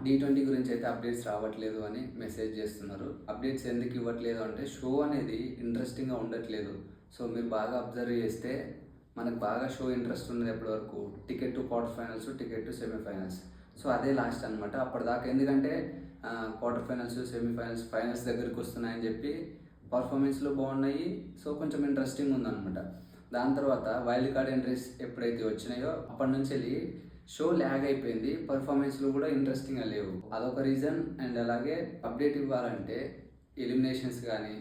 D20 గురించి అయితే updates రావట్లేదు అని మెసేజ్ చేస్తున్నారు. అప్డేట్స్ ఎందుకు ఇవ్వట్లేదు అంటే షో అనేది ఇంట్రెస్టింగ్‌గా ఉండట్లేదు. సో మీరు బాగా అబ్జర్వ్ చేస్తే మనకు బాగా షో ఇంట్రెస్ట్ ఉన్నది ఎప్పటి వరకు ticket to quarter finals, ticket to semifinals. So అదే లాస్ట్ అనమాట. అప్పటిదాకా ఎందుకంటే క్వార్టర్ ఫైనల్స్, సెమీఫైనల్స్, ఫైనల్స్ దగ్గరికి వస్తున్నాయని చెప్పి పర్ఫార్మెన్స్‌లు బాగున్నాయి. సో కొంచెం ఇంట్రెస్టింగ్ ఉందనమాట. దాని తర్వాత వైల్డ్ కార్డ్ ఎంట్రీస్ ఎప్పుడైతే వచ్చినాయో అప్పటి నుంచెల్లి షో ల్యాగ్ అయిపోయింది. పర్ఫార్మెన్స్‌లు కూడా ఇంట్రెస్టింగ్‌గా లేవు. అదొక రీజన్. అండ్ అలాగే అప్డేట్ ఇవ్వాలంటే ఎలిమినేషన్స్ కానీ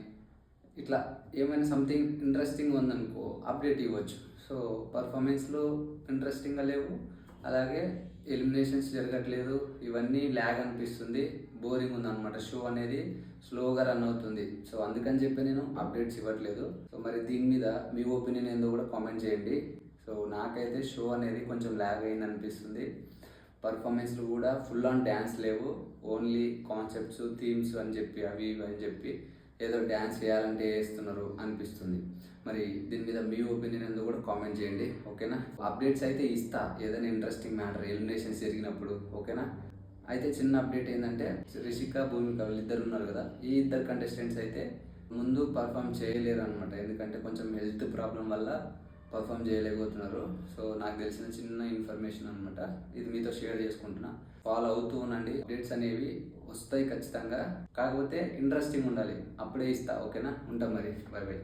ఇట్లా ఏమైనా సంథింగ్ ఇంట్రెస్టింగ్ ఉందనుకో అప్డేట్ ఇవ్వచ్చు. సో పర్ఫార్మెన్స్‌లు ఇంట్రెస్టింగ్‌గా లేవు. అలాగే ఎలిమినేషన్స్ జరగట్లేదు. ఇవన్నీ ల్యాగ్ అనిపిస్తుంది. బోరింగ్ ఉందన్నమాట. షో అనేది స్లోగా రన్ అవుతుంది. సో అందుకని చెప్పి నేను అప్డేట్స్ ఇవ్వట్లేదు. సో మరి దీని మీద మీ ఒపీనియన్ ఏందో కూడా కామెంట్ చేయండి. సో నాకైతే షో అనేది కొంచెం ల్యాగ్ అయింది అనిపిస్తుంది. పర్ఫార్మెన్స్లు కూడా ఫుల్ ఆన్ డ్యాన్స్ లేవు. ఓన్లీ కాన్సెప్ట్స్, థీమ్స్ అని చెప్పి అవి ఇవి అని చెప్పి ఏదో డ్యాన్స్ వేయాలంటే వేస్తున్నారు అనిపిస్తుంది. మరి దీని మీద మీ ఒపీనియన్ ఎందుకు కూడా కామెంట్ చేయండి. ఓకేనా? అప్డేట్స్ అయితే ఇస్తా ఏదైనా ఇంట్రెస్టింగ్ మ్యాటర్ ఎలిమినేషన్స్ జరిగినప్పుడు. ఓకేనా? అయితే చిన్న అప్డేట్ ఏంటంటే రిషిక, భూమిక వీళ్ళిద్దరు ఉన్నారు కదా, ఈ ఇద్దరు కంటెస్టెంట్స్ అయితే ముందు పర్ఫామ్ చేయలేరు అనమాట. ఎందుకంటే కొంచెం హెల్త్ ప్రాబ్లం వల్ల పర్ఫామ్ చేయలేకపోతున్నారు. సో నాకు తెలిసిన చిన్న ఇన్ఫర్మేషన్ అనమాట. ఇది మీతో షేర్ చేసుకుంటున్నా. ఫాలో అవుతూ ఉండండి. అప్డేట్స్ అనేవి వస్తాయి ఖచ్చితంగా. కాకపోతే ఇంట్రెస్టింగ్ ఉండాలి. అప్పుడే ఇస్తా. ఓకేనా? ఉంటాం మరి. By by.